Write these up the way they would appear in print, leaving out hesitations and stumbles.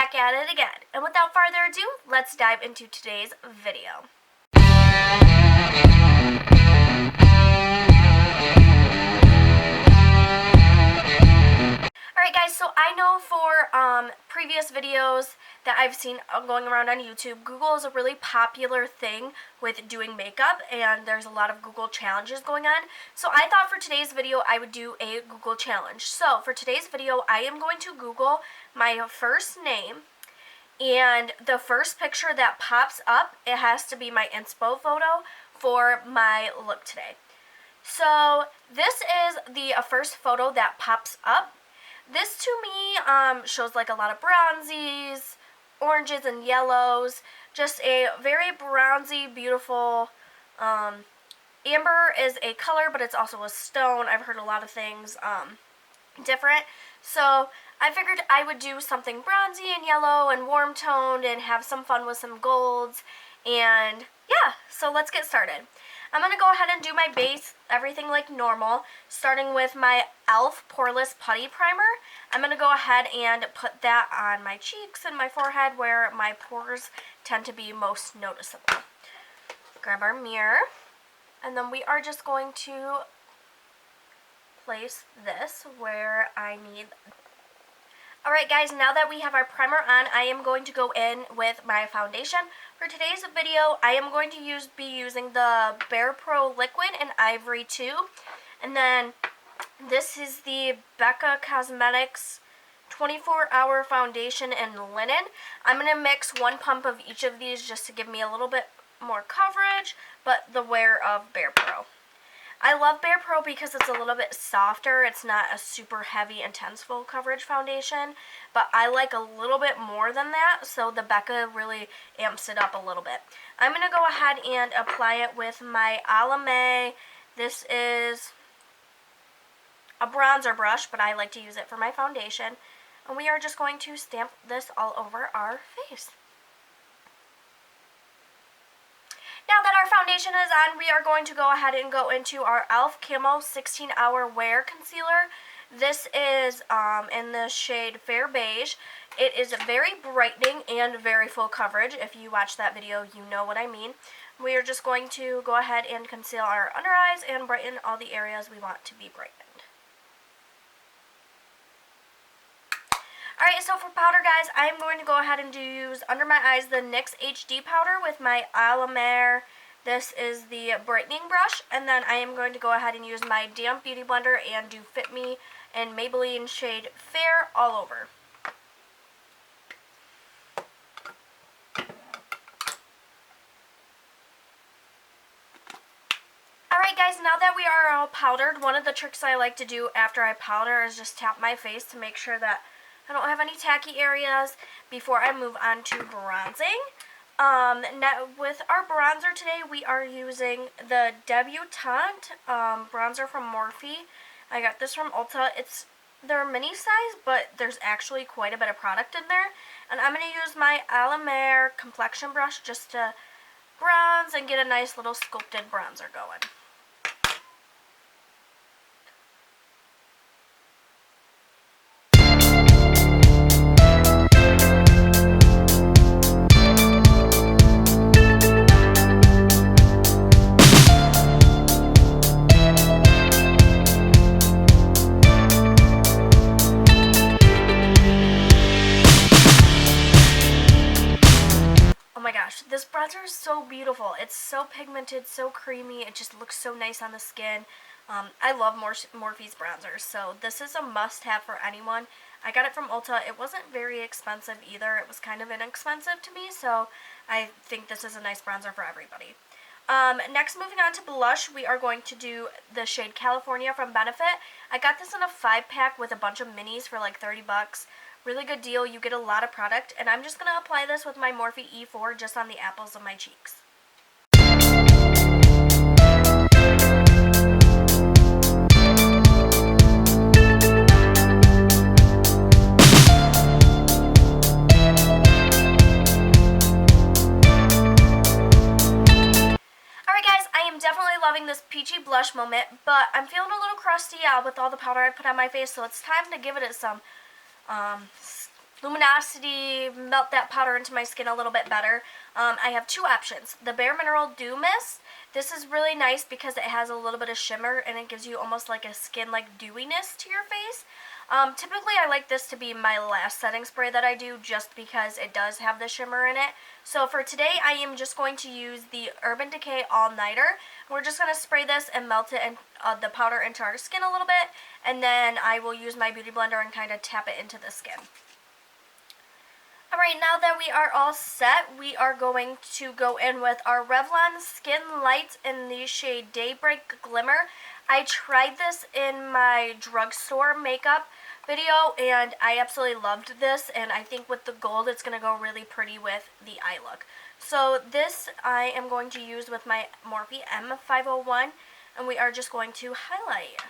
back at it again. And without further ado, let's dive into today's video. Alright guys, so I know for previous videos that I've seen going around on YouTube, Google is a really popular thing with doing makeup, and there's a lot of Google challenges going on. So I thought for today's video I would do a Google challenge. So for today's video I am going to Google my first name, and the first picture that pops up, it has to be my inspo photo for my look today. So this is the first photo that pops up. This to me shows like a lot of bronzies, oranges and yellows, just a very bronzy, beautiful, amber is a color, but it's also a stone. I've heard a lot of things different, so I figured I would do something bronzy and yellow and warm toned and have some fun with some golds, and yeah, so let's get started. I'm going to go ahead and do my base, everything like normal, starting with my e.l.f. Poreless Putty Primer. I'm going to go ahead and put that on my cheeks and my forehead where my pores tend to be most noticeable. Grab our mirror, and then we are just going to place this where I need. Alright guys, now that we have our primer on, I am going to go in with my foundation. For today's video, I am going to be using the Bare Pro Liquid in Ivory 2. And then this is the Becca Cosmetics 24-Hour Foundation in Linen. I'm going to mix 1 pump of each of these just to give me a little bit more coverage, but the wear of Bare Pro. I love Bare Pro because it's a little bit softer. It's not a super heavy, intense full coverage foundation, but I like a little bit more than that, so the Becca really amps it up a little bit. I'm going to go ahead and apply it with my Alame. This is a bronzer brush, but I like to use it for my foundation. And we are just going to stamp this all over our face. Now that our foundation is on, we are going to go ahead and go into our e.l.f. Camo 16-Hour Wear Concealer. This is in the shade Fair Beige. It is very brightening and very full coverage. If you watch that video, you know what I mean. We are just going to go ahead and conceal our under eyes and brighten all the areas we want to be brightened. Alright, so for powder, guys, I am going to go ahead and use under my eyes the NYX HD powder with my Alame. This is the brightening brush, and then I am going to go ahead and use my damp beauty blender and do Fit Me in Maybelline shade Fair all over. Alright guys, now that we are all powdered, one of the tricks I like to do after I powder is just tap my face to make sure that I don't have any tacky areas before I move on to bronzing. Now with our bronzer today, we are using the Debutante bronzer from Morphe. I got this from Ulta. They're mini size, but there's actually quite a bit of product in there. And I'm going to use my Alame complexion brush just to bronze and get a nice little sculpted bronzer going. This bronzer is so beautiful. It's so pigmented, so creamy. It just looks so nice on the skin. I love Morphe's bronzers, so this is a must-have for anyone. I got it from Ulta. It wasn't very expensive either. It was kind of inexpensive to me, so I think this is a nice bronzer for everybody. Next, moving on to blush, we are going to do the shade California from Benefit. I got this in a 5-pack with a bunch of minis for like 30 bucks. Really good deal. You get a lot of product, and I'm just going to apply this with my Morphe E4 just on the apples of my cheeks. Loving this peachy blush moment, but I'm feeling a little crusty with all the powder I put on my face, so it's time to give it some luminosity, melt that powder into my skin a little bit better, I have two options. The Bare Mineral Dew Mist. This is really nice because it has a little bit of shimmer and it gives you almost like a skin-like dewiness to your face. Typically I like this to be my last setting spray that I do just because it does have the shimmer in it. So for today I am just going to use the Urban Decay All Nighter. We're just going to spray this and melt it and the powder into our skin a little bit, and then I will use my beauty blender and kind of tap it into the skin. Alright, now that we are all set, we are going to go in with our Revlon Skin Light in the shade Daybreak Glimmer. I tried this in my drugstore makeup video and I absolutely loved this, and I think with the gold it's going to go really pretty with the eye look. So this I am going to use with my Morphe M501, and we are just going to highlight.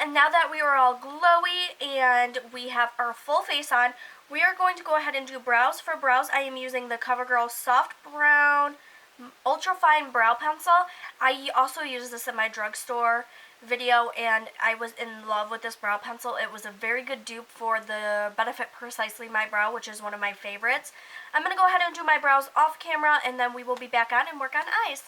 And now that we are all glowy and we have our full face on, we are going to go ahead and do brows. For brows, I am using the CoverGirl Soft Brown Ultra Fine Brow Pencil. I also used this in my drugstore video and I was in love with this brow pencil. It was a very good dupe for the Benefit Precisely My Brow, which is one of my favorites. I'm going to go ahead and do my brows off camera and then we will be back on and work on eyes.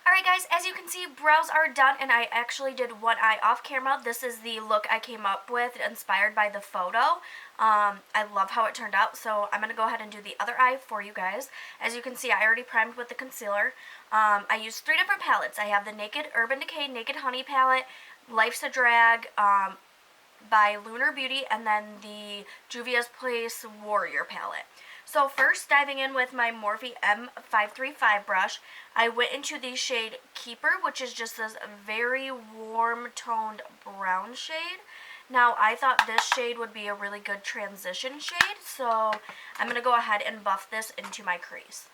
Alright guys, as you can see, brows are done and I actually did one eye off camera. This is the look I came up with, inspired by the photo. I love how it turned out, so I'm going to go ahead and do the other eye for you guys. As you can see, I already primed with the concealer. I used 3 different palettes. I have the Urban Decay Naked Honey palette, Life's a Drag by Lunar Beauty, and then the Juvia's Place Warrior palette. So first, diving in with my Morphe M535 brush, I went into the shade Keeper, which is just this very warm toned brown shade. Now, I thought this shade would be a really good transition shade, so I'm going to go ahead and buff this into my crease.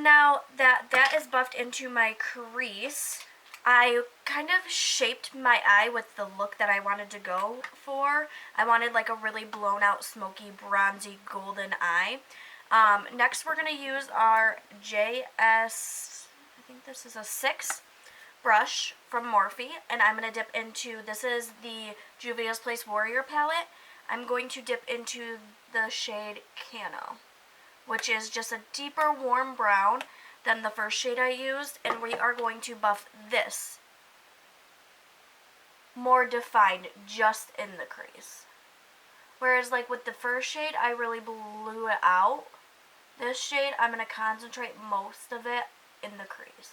Now that is buffed into my crease, I kind of shaped my eye with the look that I wanted to go for. I wanted like a really blown out, smoky, bronzy, golden eye. Next we're going to use our JS, I think this is a 6 brush from Morphe, and I'm going to dip into, this is the Juvia's Place Warrior palette. I'm going to dip into the shade Cano, which is just a deeper warm brown than the first shade I used, and we are going to buff this more defined just in the crease. Whereas like with the first shade, I really blew it out. This shade, I'm going to concentrate most of it in the crease.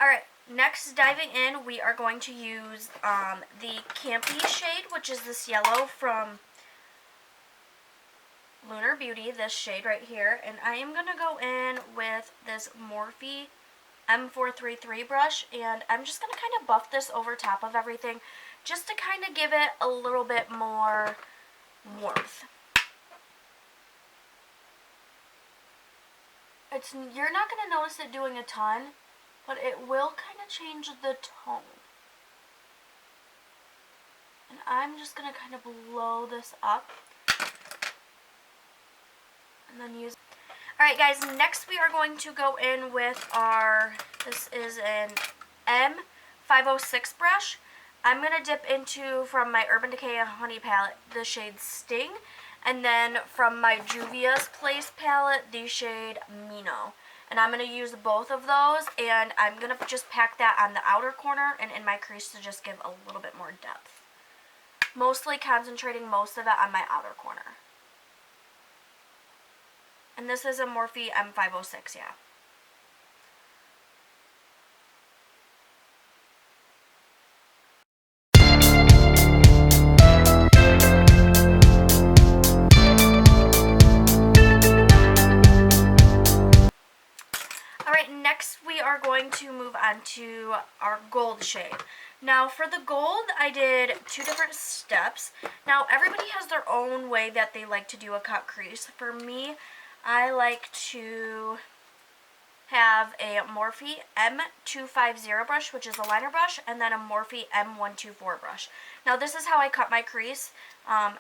Alright, next diving in, we are going to use the Campy shade, which is this yellow from Lunar Beauty, this shade right here. And I am going to go in with this Morphe M433 brush, and I'm just going to kind of buff this over top of everything just to kind of give it a little bit more warmth. You're not going to notice it doing a ton, but it will kind of change the tone. And I'm just going to kind of blow this up. And then use... Alright guys, next we are going to go in with our, this is an M506 brush. I'm going to dip into, from my Urban Decay Honey palette, the shade Sting. And then from my Juvia's Place palette, the shade Mino. And I'm going to use both of those, and I'm going to just pack that on the outer corner and in my crease to just give a little bit more depth. Mostly concentrating most of it on my outer corner. And this is a Morphe M506, yeah. into our gold shade. Now for the gold, I did 2 different steps. Now everybody has their own way that they like to do a cut crease. For me, I like to have a Morphe M250 brush, which is a liner brush, and then a Morphe M124 brush. Now this is how I cut my crease.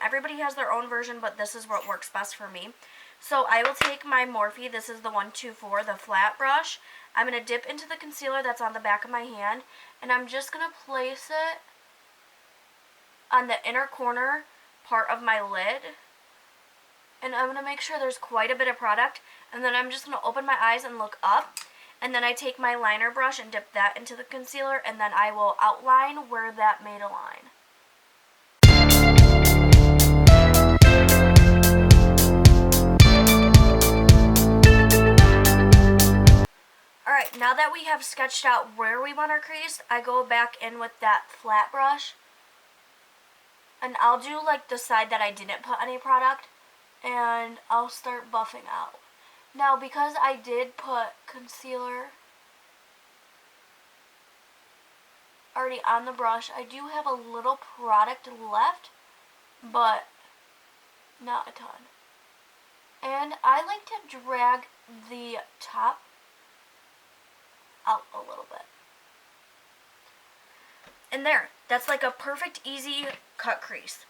Everybody has their own version, but this is what works best for me. So I will take my Morphe, this is the 124, the flat brush. I'm going to dip into the concealer that's on the back of my hand, and I'm just going to place it on the inner corner part of my lid. And I'm going to make sure there's quite a bit of product, and then I'm just going to open my eyes and look up, and then I take my liner brush and dip that into the concealer, and then I will outline where that made a line. Alright, now that we have sketched out where we want our crease, I go back in with that flat brush, and I'll do like the side that I didn't put any product, and I'll start buffing out. Now because I did put concealer already on the brush, I do have a little product left, but not a ton. And I like to drag the top out a little bit. And there, that's like a perfect easy cut crease.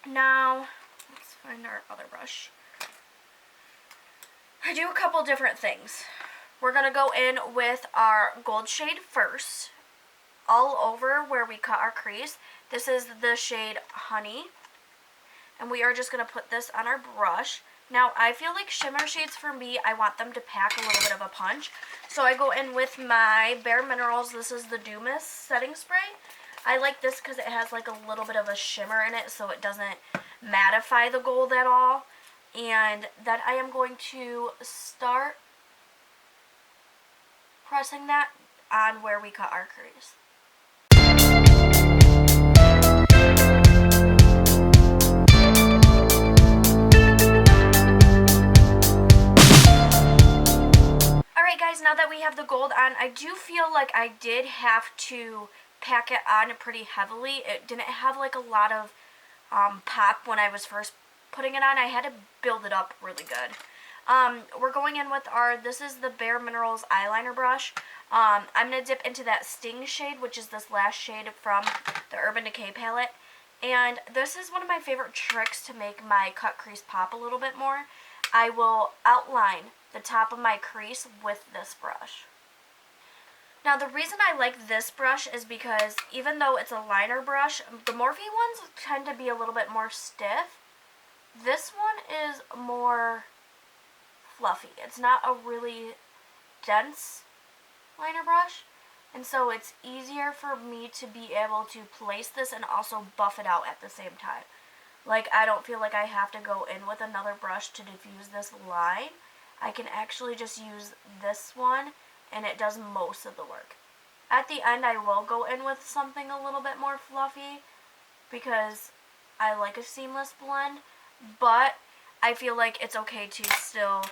Now, let's find our other brush. I do a couple different things. We're going to go in with our gold shade first, all over where we cut our crease. This is the shade Honey, and we are just going to put this on our brush. Now, I feel like shimmer shades for me, I want them to pack a little bit of a punch. So I go in with my Bare Minerals. This is the Dew Mist setting spray. I like this because it has like a little bit of a shimmer in it, so it doesn't mattify the gold at all. And then I am going to start pressing that on where we cut our crease. Guys, now that we have the gold on, I do feel like I did have to pack it on pretty heavily. It didn't have like a lot of pop when I was first putting it on. I had to build it up really good. We're going in with this is the Bare Minerals eyeliner brush. I'm going to dip into that Sting shade, which is this last shade from the Urban Decay palette. And this is one of my favorite tricks to make my cut crease pop a little bit more. I will outline the top of my crease with this brush. Now the reason I like this brush is because even though it's a liner brush, the Morphe ones tend to be a little bit more stiff. This one is more fluffy. It's not a really dense liner brush, and so it's easier for me to be able to place this and also buff it out at the same time. Like, I don't feel like I have to go in with another brush to diffuse this line. I can actually just use this one, and it does most of the work. At the end, I will go in with something a little bit more fluffy because I like a seamless blend, but I feel like it's okay to still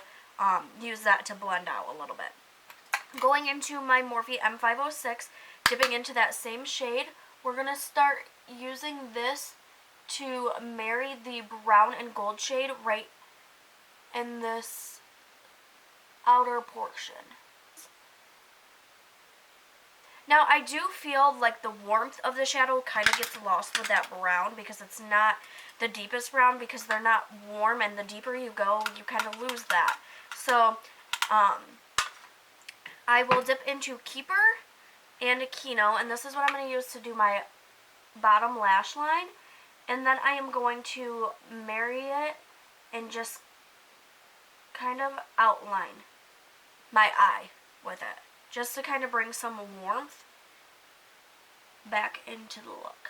use that to blend out a little bit. Going into my Morphe M506, dipping into that same shade, we're going to start using this to marry the brown and gold shade right in this outer portion. Now I do feel like the warmth of the shadow kind of gets lost with that brown because it's not the deepest brown, because they're not warm, and the deeper you go, you kind of lose that. So I will dip into Keeper and Kino, and this is what I'm going to use to do my bottom lash line. And then I am going to marry it and just kind of outline my eye with it, just to kind of bring some warmth back into the look.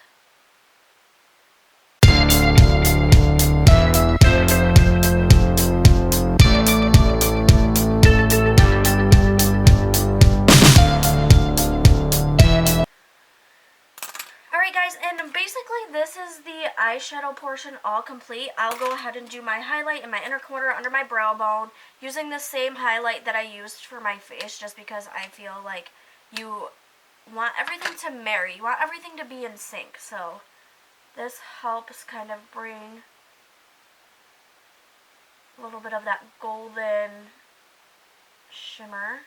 Alright guys, and basically this is the eyeshadow portion all complete. I'll go ahead and do my highlight in my inner corner under my brow bone using the same highlight that I used for my face, just because I feel like you want everything to marry. You want everything to be in sync. So this helps kind of bring a little bit of that golden shimmer.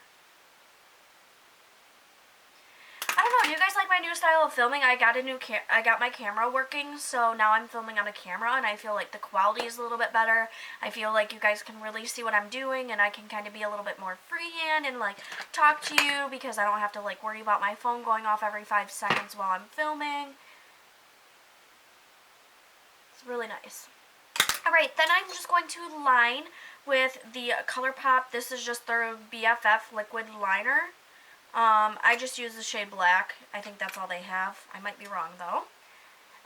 I don't know, do you guys like my new style of filming? I got my camera working, so now I'm filming on a camera, and I feel like the quality is a little bit better. I feel like you guys can really see what I'm doing, and I can kind of be a little bit more freehand and like talk to you, because I don't have to like worry about my phone going off every 5 seconds while I'm filming. It's really nice. Alright, then I'm just going to line with the ColourPop. This is just their BFF liquid liner. I just use the shade black. I think that's all they have. I might be wrong though.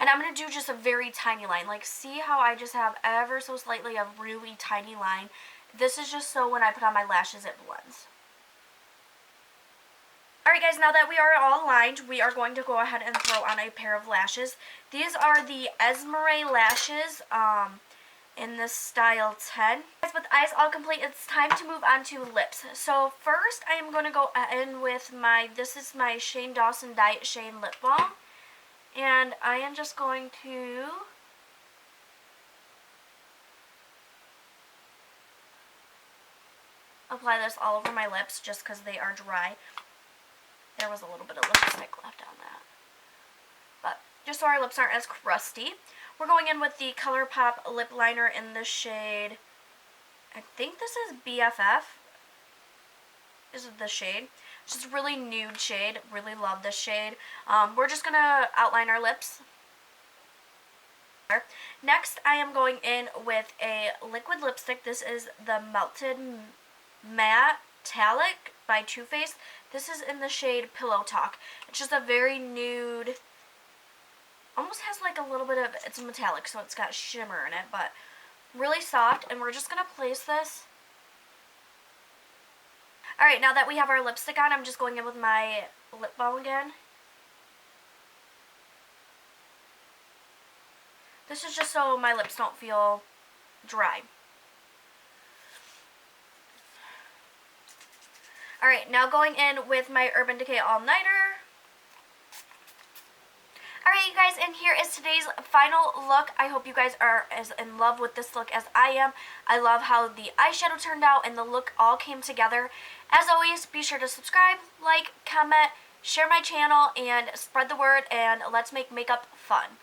And I'm going to do just a very tiny line. Like, see how I just have ever so slightly a really tiny line? This is just so when I put on my lashes it blends. Alright guys, now that we are all lined, we are going to go ahead and throw on a pair of lashes. These are the Esmeralda lashes, in this style 10. With eyes all complete, it's time to move on to lips. So first I am going to go in with this is my Shane Dawson Diet Shane Lip Balm. And I am just going to apply this all over my lips just because they are dry. There was a little bit of lipstick left on that. But just so our lips aren't as crusty. We're going in with the ColourPop lip liner in the shade, I think this is BFF. This is the shade. It's just a really nude shade. Really love this shade. We're just going to outline our lips. Next, I am going in with a liquid lipstick. This is the Melted Metallic by Too Faced. This is in the shade Pillow Talk. It's just a very nude, almost has like a little bit of, it's metallic, so it's got shimmer in it, but really soft. And we're just going to place this. Alright, now that we have our lipstick on, I'm just going in with my lip balm again. This is just so my lips don't feel dry. Alright, now going in with my Urban Decay All Nighter. Alright, you guys, and here is today's final look. I hope you guys are as in love with this look as I am. I love how the eyeshadow turned out and the look all came together. As always, be sure to subscribe, like, comment, share my channel, and spread the word, and let's make makeup fun.